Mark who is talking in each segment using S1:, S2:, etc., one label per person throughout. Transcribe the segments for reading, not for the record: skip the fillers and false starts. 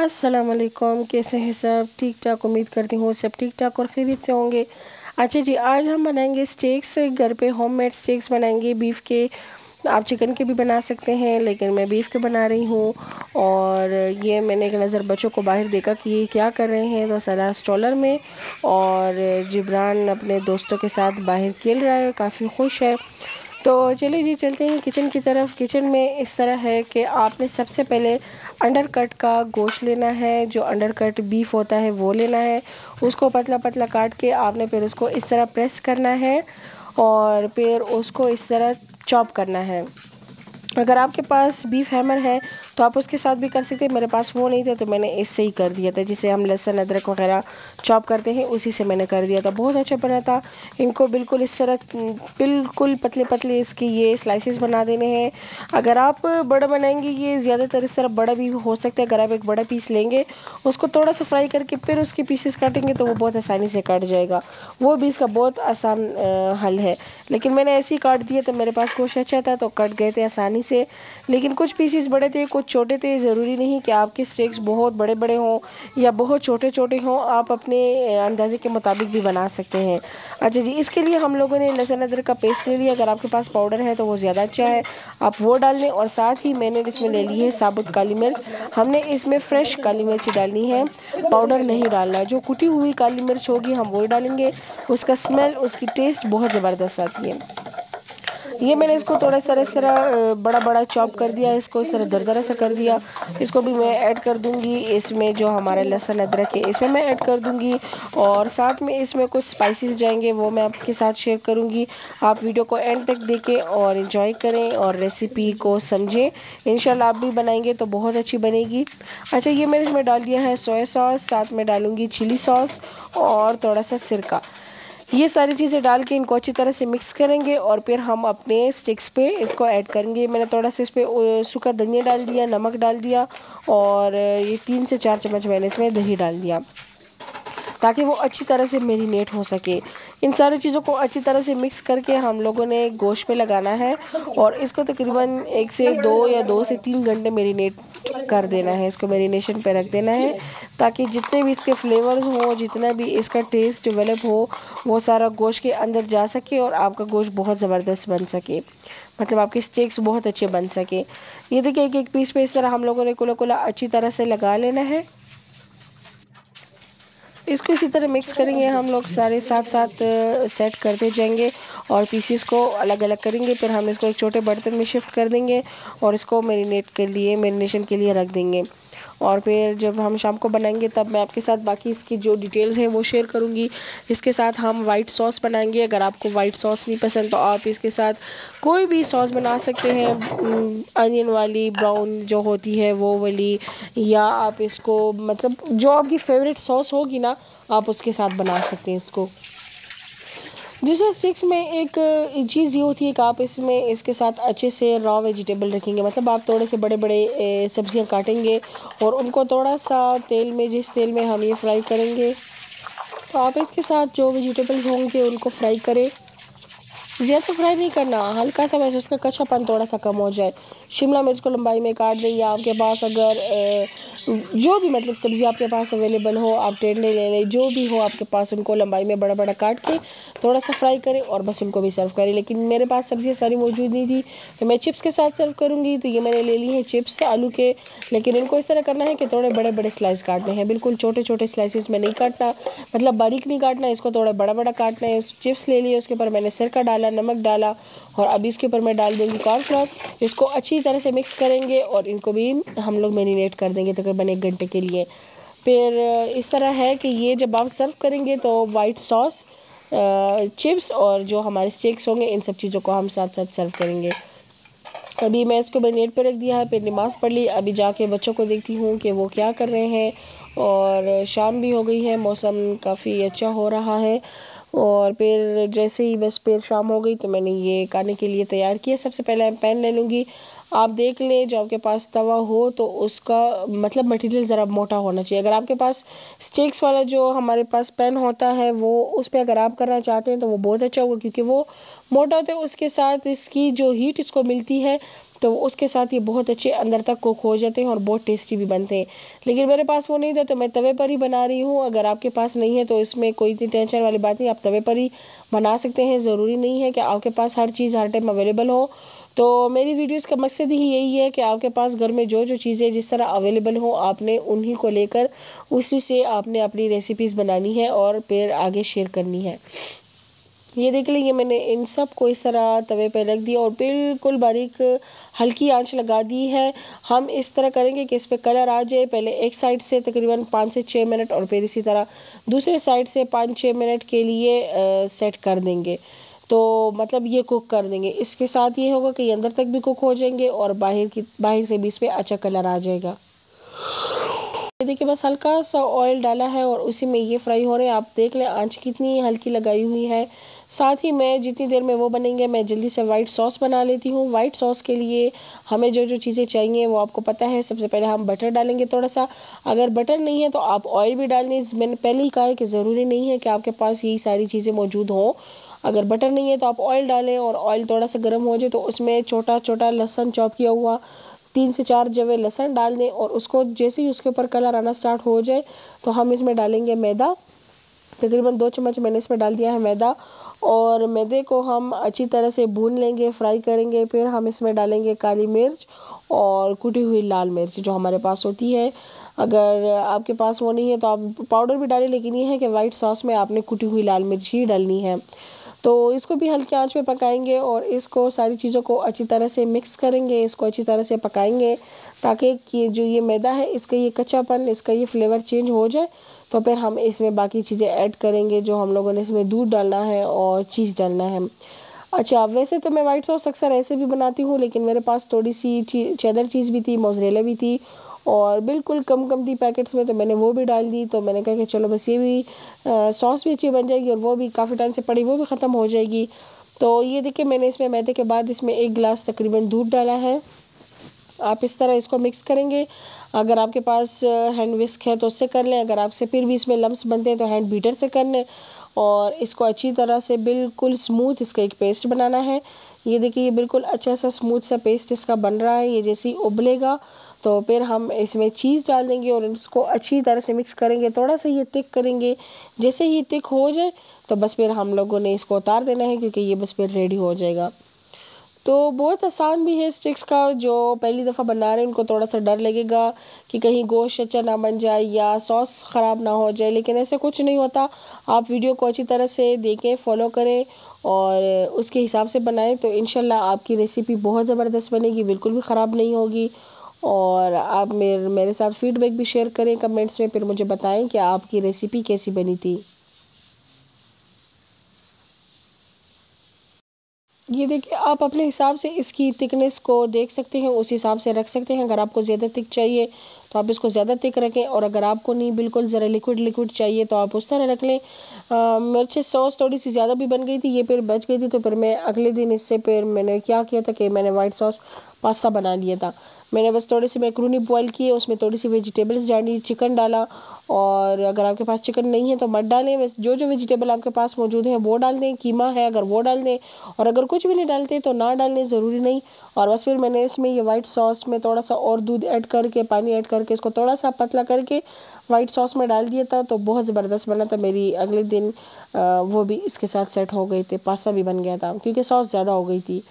S1: अस्सलाम वालेकुम। कैसे हैं सब? ठीक ठाक, उम्मीद करती हूँ सब ठीक ठाक और खैरियत से होंगे। अच्छा जी, आज हम बनाएंगे स्टेक्स। घर पे होममेड स्टेक्स बनाएंगे बीफ के। आप चिकन के भी बना सकते हैं, लेकिन मैं बीफ के बना रही हूँ। और ये मैंने एक नज़र बच्चों को बाहर देखा कि ये क्या कर रहे हैं, तो सलाह स्टॉलर में। और जिब्रान अपने दोस्तों के साथ बाहर खेल रहा है, काफ़ी खुश है। तो चलिए जी, चलते हैं किचन की तरफ। किचन में इस तरह है कि आपने सबसे पहले अंडर कट का गोश्त लेना है। जो अंडर कट बीफ होता है वो लेना है। उसको पतला पतला काट के आपने फिर उसको इस तरह प्रेस करना है और फिर उसको इस तरह चॉप करना है। अगर आपके पास बीफ हैमर है तो आप उसके साथ भी कर सकते हैं। मेरे पास वो नहीं था तो मैंने इससे ही कर दिया था, जिसे हम लहसुन अदरक वगैरह चॉप करते हैं, उसी से मैंने कर दिया था। बहुत अच्छा बना था। इनको बिल्कुल इस तरह बिल्कुल पतले पतले इसके ये स्लाइसेस बना देने हैं। अगर आप बड़ा बनाएंगे, ये ज़्यादातर इस तरह बड़ा भी हो सकता है। अगर आप एक बड़ा पीस लेंगे, उसको थोड़ा सा फ्राई करके फिर उसके पीसेस काटेंगे तो वो बहुत आसानी से कट जाएगा। वो भी इसका बहुत आसान हल है। लेकिन मैंने ऐसे ही काट दिया तो मेरे पास गोश्त अच्छा था तो कट गए थे आसानी से। लेकिन कुछ पीसेस बड़े थे, कुछ छोटे थे। ज़रूरी नहीं कि आपके स्टेक्स बहुत बड़े बड़े हों या बहुत छोटे छोटे हों, आप अपने अंदाजे के मुताबिक भी बना सकते हैं। अच्छा जी, इसके लिए हम लोगों ने लहसुन अदरक का पेस्ट ले लिया। अगर आपके पास पाउडर है तो वो ज़्यादा अच्छा है, आप वो डाल लें। और साथ ही मैंने इसमें ले ली है साबुत काली मिर्च। हमने इसमें फ्रेश काली मिर्च डालनी है, पाउडर नहीं डालना। जो कुटी हुई काली मिर्च होगी हम वही डालेंगे। उसका स्मेल, उसकी टेस्ट बहुत ज़बरदस्त आती है। ये मैंने इसको थोड़ा सा इस तरह बड़ा बड़ा चॉप कर दिया, इसको इस तरह दरदरा सा कर दिया। इसको भी मैं ऐड कर दूंगी इसमें, जो हमारा लहसुन अदरक है इसमें मैं ऐड कर दूंगी। और साथ में इसमें कुछ स्पाइसेस जाएंगे, वो मैं आपके साथ शेयर करूंगी। आप वीडियो को एंड तक देखें और एंजॉय करें और रेसिपी को समझें। इंशाल्लाह आप भी बनाएंगे तो बहुत अच्छी बनेगी। अच्छा, ये मैंने इसमें डाल दिया है सोया सॉस, साथ में डालूंगी चिली सॉस और थोड़ा सा सिरका। ये सारी चीज़ें डाल के इनको अच्छी तरह से मिक्स करेंगे और फिर हम अपने स्टिक्स पे इसको ऐड करेंगे। मैंने थोड़ा सा इस पर सूखा धनिया डाल दिया, नमक डाल दिया और ये 3 से 4 चम्मच मैंने इसमें दही डाल दिया, ताकि वो अच्छी तरह से मेरीनेट हो सके। इन सारी चीज़ों को अच्छी तरह से मिक्स करके हम लोगों ने गोश्त पे लगाना है और इसको तकरीबन 1 से 2 या 2 से 3 घंटे मेरीनेट कर देना है। इसको मेरीनेशन पे रख देना है, ताकि जितने भी इसके फ्लेवर्स हो, जितना भी इसका टेस्ट डेवलप हो, वो सारा गोश्त के अंदर जा सके और आपका गोश्त बहुत ज़बरदस्त बन सके। मतलब आपके स्टेक्स बहुत अच्छे बन सके। ये देखिए, एक एक पीस पे इस तरह हम लोगों ने कुला कुला अच्छी तरह से लगा लेना है। इसको इसी तरह मिक्स करेंगे हम लोग, सारे साथ साथ सेट करते जाएंगे और पीसीस को अलग अलग करेंगे। फिर हम इसको एक छोटे बर्तन में शिफ्ट कर देंगे और इसको मैरिनेशन के लिए रख देंगे। और फिर जब हम शाम को बनाएंगे तब मैं आपके साथ बाकी इसकी जो डिटेल्स हैं वो शेयर करूंगी। इसके साथ हम वाइट सॉस बनाएंगे। अगर आपको वाइट सॉस नहीं पसंद तो आप इसके साथ कोई भी सॉस बना सकते हैं, अनियन वाली, ब्राउन जो होती है वो वाली, या आप इसको मतलब जो आपकी फेवरेट सॉस होगी ना, आप उसके साथ बना सकते हैं इसको। दूसरे स्टिक्स में एक चीज़ ये होती है कि आप इसमें इसके साथ अच्छे से रॉ वेजिटेबल रखेंगे। मतलब आप थोड़े से बड़े बड़े सब्जियां काटेंगे और उनको थोड़ा सा तेल में, जिस तेल में हम ये फ्राई करेंगे, तो आप इसके साथ जो वेजिटेबल्स होंगे उनको फ्राई करें। ज़्यादा फ्राई नहीं करना, हल्का सा वैसे उसका कच्चापन थोड़ा सा कम हो जाए। शिमला मिर्च को लंबाई में काट दें, या आपके पास अगर जो भी मतलब सब्ज़ी आपके पास अवेलेबल हो, आप टेंडे ले लें, जो भी हो आपके पास, उनको लंबाई में बड़ा बड़ा काट के थोड़ा सा फ्राई करें और बस उनको भी सर्व करें। लेकिन मेरे पास सब्ज़ियाँ सारी मौजूद नहीं थी तो मैं चिप्स के साथ सर्व करूँगी। तो ये मैंने ले ली है चिप्स आलू के, लेकिन इनको इस तरह करना है कि थोड़े बड़े बड़े स्लाइस काटने हैं, बिल्कुल छोटे छोटे स्लाइसिस में नहीं काटना, मतलब बारीक नहीं काटना, इसको थोड़ा बड़ा बड़ा काटना है। चिप्स ले लिए, उसके ऊपर मैंने सिरका डाला, नमक डाला और अब इसके ऊपर मैं डाल दूँगी कॉर्नफ्लोर। इसको अच्छी तरह से मिक्स करेंगे और इनको भी हम लोग मैरिनेट कर देंगे तकरीबन 1 घंटे के लिए। फिर इस तरह है कि ये जब आप सर्व करेंगे तो वाइट सॉस, चिप्स और जो हमारे स्टेक्स होंगे, इन सब चीज़ों को हम साथ साथ सर्व करेंगे। अभी मैं इसको मैरिनेट पर रख दिया है, फिर नमाज़ पढ़ ली। अभी जाके बच्चों को देखती हूँ कि वो क्या कर रहे हैं। और शाम भी हो गई है, मौसम काफ़ी अच्छा हो रहा है। और फिर जैसे ही बस फिर शाम हो गई तो मैंने ये खाने के लिए तैयार किया। सबसे पहले मैं पैन ले लूँगी। आप देख लें, जो आपके पास तवा हो तो उसका मतलब मटेरियल ज़रा मोटा होना चाहिए। अगर आपके पास स्टेक्स वाला जो हमारे पास पैन होता है, वो उस पर अगर आप करना चाहते हैं तो वो बहुत अच्छा होगा, क्योंकि वो मोटा होता है, उसके साथ इसकी जो हीट इसको मिलती है तो उसके साथ ये बहुत अच्छे अंदर तक कुक हो जाते हैं और बहुत टेस्टी भी बनते हैं। लेकिन मेरे पास वो नहीं था तो मैं तवे पर ही बना रही हूँ। अगर आपके पास नहीं है तो इसमें कोई इतनी टेंशन वाली बात नहीं, आप तवे पर ही बना सकते हैं। ज़रूरी नहीं है कि आपके पास हर चीज़ हर टाइम अवेलेबल हो। तो मेरी वीडियोस का मकसद ही यही है कि आपके पास घर में जो जो चीज़ें जिस तरह अवेलेबल हो, आपने उन्हीं को लेकर उसी से आपने अपनी रेसिपीज़ बनानी है और फिर आगे शेयर करनी है। ये देख लीजिए, मैंने इन सब को इस तरह तवे पे रख दिया और बिल्कुल बारीक हल्की आंच लगा दी है। हम इस तरह करेंगे कि इस पे कलर आ जाए। पहले एक साइड से तकरीबन 5 से 6 मिनट और फिर इसी तरह दूसरे साइड से 5-6 मिनट के लिए सेट कर देंगे। तो मतलब ये कुक कर देंगे। इसके साथ ये होगा कि ये अंदर तक भी कुक हो जाएंगे और बाहर से भी इस पर अच्छा कलर आ जाएगा। देखिए बस हल्का सा ऑयल डाला है और उसी में ये फ्राई हो रहे हैं। आप देख लें आंच कितनी हल्की लगाई हुई है। साथ ही मैं जितनी देर में वो बनेंगे मैं जल्दी से वाइट सॉस बना लेती हूँ। वाइट सॉस के लिए हमें जो जो चीज़ें चाहिए वो आपको पता है। सबसे पहले हम बटर डालेंगे थोड़ा सा। अगर बटर नहीं है तो आप ऑयल भी डाल दें। मैंने पहले ही कहा है कि ज़रूरी नहीं है कि आपके पास यही सारी चीज़ें मौजूद हों। अगर बटर नहीं है तो आप ऑयल डालें और ऑयल थोड़ा सा गर्म हो जाए तो उसमें छोटा छोटा लहसुन चॉप किया हुआ 3 से 4 जवे लहसुन डाल दें और उसको जैसे ही उसके ऊपर कलर आना स्टार्ट हो जाए तो हम इसमें डालेंगे मैदा। तकरीबन 2 चम्मच मैंने इसमें डाल दिया है मैदा और मैदे को हम अच्छी तरह से भून लेंगे, फ्राई करेंगे। फिर हम इसमें डालेंगे काली मिर्च और कुटी हुई लाल मिर्च जो हमारे पास होती है। अगर आपके पास वो नहीं है तो आप पाउडर भी डालें, लेकिन ये है कि वाइट सॉस में आपने कुटी हुई लाल मिर्च ही डालनी है। तो इसको भी हल्की आंच में पकाएंगे और इसको सारी चीज़ों को अच्छी तरह से मिक्स करेंगे। इसको अच्छी तरह से पकाएंगे ताकि ये जो ये मैदा है इसका ये कच्चापन, इसका ये फ्लेवर चेंज हो जाए। तो फिर हम इसमें बाकी चीज़ें ऐड करेंगे जो हम लोगों ने इसमें दूध डालना है और चीज़ डालना है। अच्छा, वैसे तो मैं वाइट सॉस अक्सर ऐसे भी बनाती हूँ, लेकिन मेरे पास थोड़ी सी चेदर चीज़ भी थी, मोज़रेला भी थी और बिल्कुल कम थी पैकेट्स में, तो मैंने वो भी डाल दी। तो मैंने कहा कि चलो बस ये भी सॉस भी अच्छी बन जाएगी और वो भी काफ़ी टाइम से पड़ी वो भी ख़त्म हो जाएगी। तो ये देखिए मैंने इसमें मैदे के बाद इसमें 1 गिलास तकरीबन दूध डाला है। आप इस तरह इसको मिक्स करेंगे। अगर आपके पास हैंड विस्क है तो उससे कर लें। अगर आपसे फिर भी इसमें लम्स बनते हैं तो हैंड बीटर से कर लें और इसको अच्छी तरह से बिल्कुल स्मूथ इसका एक पेस्ट बनाना है। ये देखिए ये बिल्कुल अच्छा सा स्मूथ सा पेस्ट इसका बन रहा है। ये जैसे ही उबलेगा तो फिर हम इसमें चीज़ डाल देंगे और इसको अच्छी तरह से मिक्स करेंगे। थोड़ा सा ये थिक करेंगे। जैसे ही थिक हो जाए तो बस फिर हम लोगों ने इसको उतार देना है, क्योंकि ये बस फिर रेडी हो जाएगा। तो बहुत आसान भी है स्टिक्स का। जो पहली दफ़ा बना रहे हैं उनको थोड़ा सा डर लगेगा कि कहीं गोश्त अच्छा ना बन जाए या सॉस ख़राब ना हो जाए, लेकिन ऐसे कुछ नहीं होता। आप वीडियो को अच्छी तरह से देखें, फॉलो करें और उसके हिसाब से बनाएं तो इंशाल्लाह आपकी रेसिपी बहुत ज़बरदस्त बनेगी, बिल्कुल भी ख़राब नहीं होगी। और आप मेरे साथ फीडबैक भी शेयर करें कमेंट्स में, फिर मुझे बताएं कि आपकी रेसिपी कैसी बनी थी। ये देखिए आप अपने हिसाब से इसकी थिकनेस को देख सकते हैं, उस हिसाब से रख सकते हैं। अगर आपको ज़्यादा थिक चाहिए तो आप इसको ज़्यादा थिक रखें और अगर आपको नहीं बिल्कुल ज़रा लिक्विड चाहिए तो आप उस तरह रख लें। मिर्च सॉस थोड़ी सी ज़्यादा भी बन गई थी, ये फिर बच गई थी, तो फिर मैं अगले दिन इससे फिर मैंने क्या किया था कि मैंने वाइट सॉस पास्ता बना लिया था। मैंने बस थोड़ी सी मैक्रोनी बॉईल किए, उसमें थोड़ी सी वेजिटेबल्स डाली, चिकन डाला और अगर आपके पास चिकन नहीं है तो मत डालें। बस जो जो वेजिटेबल आपके पास मौजूद है वो डाल दें। कीमा है अगर वो डाल दें और अगर कुछ भी नहीं डालते तो ना डालने, ज़रूरी नहीं। और बस फिर मैंने इसमें ये वाइट सॉस में थोड़ा सा और दूध ऐड करके, पानी ऐड करके इसको थोड़ा सा पतला करके वाइट सॉस में डाल दिया था। तो बहुत ज़बरदस्त बना था। मेरी अगले दिन वो भी इसके साथ सेट हो गए थे, पास्ता भी बन गया था क्योंकि सॉस ज़्यादा हो गई थी।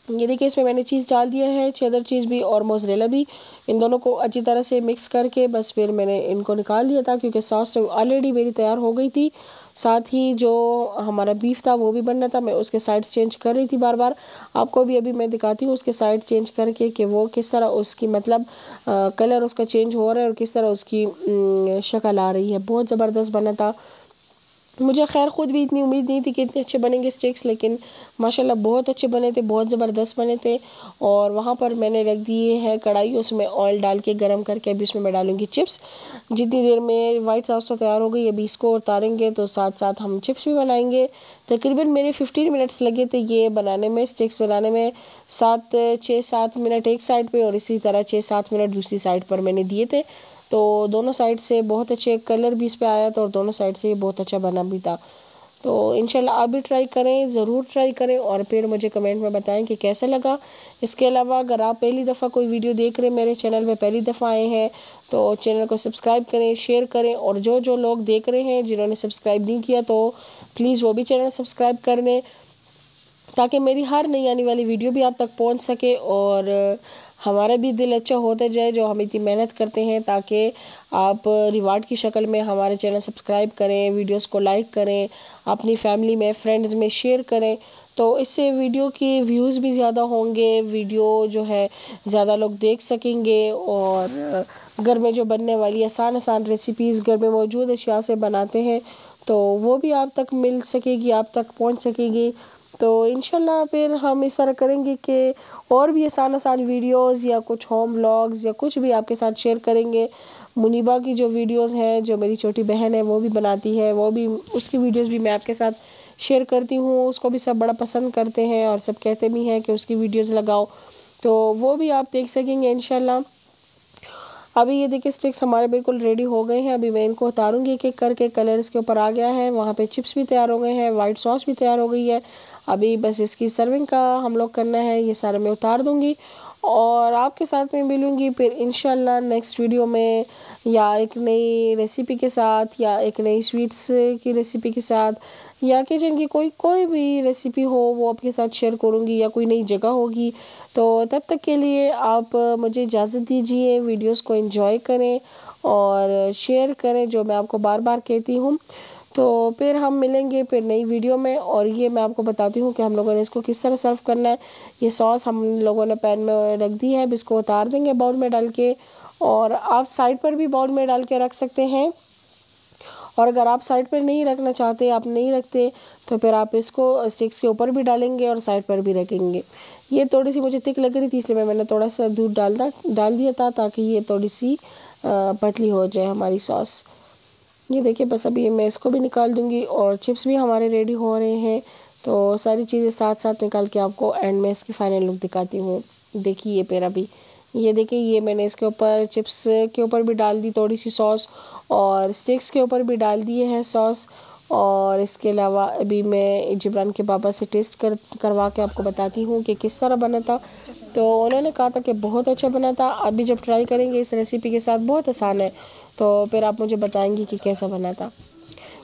S1: ये देखिए इसमें मैंने चीज़ डाल दिया है, चेदर चीज़ भी और मोज़रेला भी। इन दोनों को अच्छी तरह से मिक्स करके बस फिर मैंने इनको निकाल दिया था, क्योंकि सॉस तो ऑलरेडी मेरी तैयार हो गई थी। साथ ही जो हमारा बीफ था वो भी बनना था, मैं उसके साइड चेंज कर रही थी बार बार। आपको भी अभी मैं दिखाती हूँ उसके साइड चेंज करके कि वो किस तरह उसकी मतलब कलर उसका चेंज हो रहा है और किस तरह उसकी शक्ल आ रही है। बहुत ज़बरदस्त बना था। मुझे खैर ख़ुद भी इतनी उम्मीद नहीं थी कि इतने अच्छे बनेंगे स्टेक्स, लेकिन माशाल्लाह बहुत अच्छे बने थे, बहुत ज़बरदस्त बने थे। और वहाँ पर मैंने रख दिए है कढ़ाई, उसमें ऑयल डाल के गरम करके अभी उसमें मैं डालूँगी चिप्स। जितनी देर में वाइट सॉस तो तैयार हो गई, अभी इसको उतारेंगे तो साथ साथ हम चिप्स भी बनाएंगे। तकरीबन मेरे 15 मिनट्स लगे थे ये बनाने में, स्टिक्स बनाने में। 6-7 मिनट एक साइड पे और इसी तरह 6-7 मिनट दूसरी साइड पर मैंने दिए थे। तो दोनों साइड से बहुत अच्छे कलर भी इस पे आया था और दोनों साइड से ये बहुत अच्छा बना भी था। तो इंशाल्लाह आप भी ट्राई करें, ज़रूर ट्राई करें और फिर मुझे कमेंट में बताएं कि कैसा लगा। इसके अलावा अगर आप पहली दफ़ा कोई वीडियो देख रहे हैं, मेरे चैनल में पहली दफ़ा आए हैं, तो चैनल को सब्सक्राइब करें, शेयर करें, और जो लोग देख रहे हैं जिन्होंने सब्सक्राइब नहीं किया तो प्लीज़ वो भी चैनल सब्सक्राइब कर दें, ताकि मेरी हर नई आने वाली वीडियो भी आप तक पहुंच सके और हमारा भी दिल अच्छा होता जाए जो हम इतनी मेहनत करते हैं, ताकि आप रिवार्ड की शक्ल में हमारे चैनल सब्सक्राइब करें, वीडियोस को लाइक करें, अपनी फैमिली में, फ्रेंड्स में शेयर करें। तो इससे वीडियो की व्यूज़ भी ज़्यादा होंगे, वीडियो जो है ज़्यादा लोग देख सकेंगे, और घर में जो बनने वाली आसान रेसिपीज़ घर में मौजूद अशिया से बनाते हैं तो वो भी आप तक मिल सकेगी, आप तक पहुँच सकेगी। तो इंशाल्लाह फिर हम इस तरह करेंगे कि और भी आसान वीडियोस या कुछ होम व्लॉग्स या कुछ भी आपके साथ शेयर करेंगे। मुनीबा की जो वीडियोस हैं, जो मेरी छोटी बहन है वो भी बनाती है, वो भी उसकी वीडियोस भी मैं आपके साथ शेयर करती हूँ। उसको भी सब बड़ा पसंद करते हैं और सब कहते भी हैं कि उसकी वीडियोस लगाओ, तो वो भी आप देख सकेंगे इंशाल्लाह। अभी ये देखिए स्टिक्स हमारे बिल्कुल रेडी हो गए हैं। अभी मैं इनको उतारूंगी एक एक करके। कलर इसके ऊपर आ गया है, वहाँ पे चिप्स भी तैयार हो गए हैं, वाइट सॉस भी तैयार हो गई है। अभी बस इसकी सर्विंग का हम लोग करना है। ये सारा मैं उतार दूंगी और आपके साथ में मिलूंगी फिर इंशाल्लाह नेक्स्ट वीडियो में, या एक नई रेसिपी के साथ, या एक नई स्वीट्स की रेसिपी के साथ, या किचन की कोई भी रेसिपी हो वो आपके साथ शेयर करूँगी, या कोई नई जगह होगी। तो तब तक के लिए आप मुझे इजाज़त दीजिए। वीडियोस को एंजॉय करें और शेयर करें, जो मैं आपको बार बार कहती हूँ। तो फिर हम मिलेंगे फिर नई वीडियो में, और ये मैं आपको बताती हूँ कि हम लोगों ने इसको किस तरह सर्व करना है। ये सॉस हम लोगों ने पैन में रख दी है, अब इसको उतार देंगे बाउल में डाल के, और आप साइड पर भी बाउल में डाल के रख सकते हैं। और अगर आप साइड पर नहीं रखना चाहते, आप नहीं रखते, तो फिर आप इसको स्टिक्स के ऊपर भी डालेंगे और साइड पर भी रखेंगे। ये थोड़ी सी मुझे थिक लग रही थी, इसलिए मैंने थोड़ा सा दूध डाल दिया था, ताकि ये थोड़ी सी पतली हो जाए हमारी सॉस। ये देखिए बस अभी मैं इसको भी निकाल दूंगी, और चिप्स भी हमारे रेडी हो रहे हैं। तो सारी चीज़ें साथ साथ निकाल के आपको एंड में इसकी फाइनल लुक दिखाती हूँ। देखिए फिर अभी ये देखिए, ये मैंने इसके ऊपर चिप्स के ऊपर भी डाल दी थोड़ी सी सॉस, और स्टिक्स के ऊपर भी डाल दिए हैं सॉस। और इसके अलावा अभी मैं जिब्रान के पापा से टेस्ट करवा के आपको बताती हूँ कि किस तरह बना था। तो उन्होंने कहा था कि बहुत अच्छा बना था। अभी जब ट्राई करेंगे इस रेसिपी के साथ, बहुत आसान है, तो फिर आप मुझे बताएंगी कि कैसा बना था।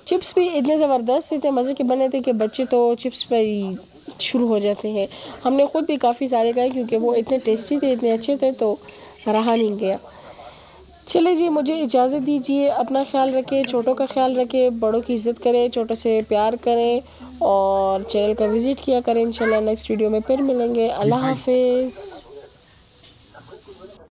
S1: चिप्स भी इतने ज़बरदस्त, इतने मज़े के बने थे कि बच्चे तो चिप्स पर ही शुरू हो जाते हैं। हमने ख़ुद भी काफ़ी सारे खाए क्योंकि वो इतने टेस्टी थे, इतने अच्छे थे, तो रहा नहीं गया। चले जी, मुझे इजाज़त दीजिए। अपना ख्याल रखें, छोटों का ख्याल रखें, बड़ों की इज़्ज़त करें, छोटों से प्यार करें, और चैनल का विज़िट किया करें। इंशाल्लाह नेक्स्ट वीडियो में फिर मिलेंगे। अल्लाह हाफिज़।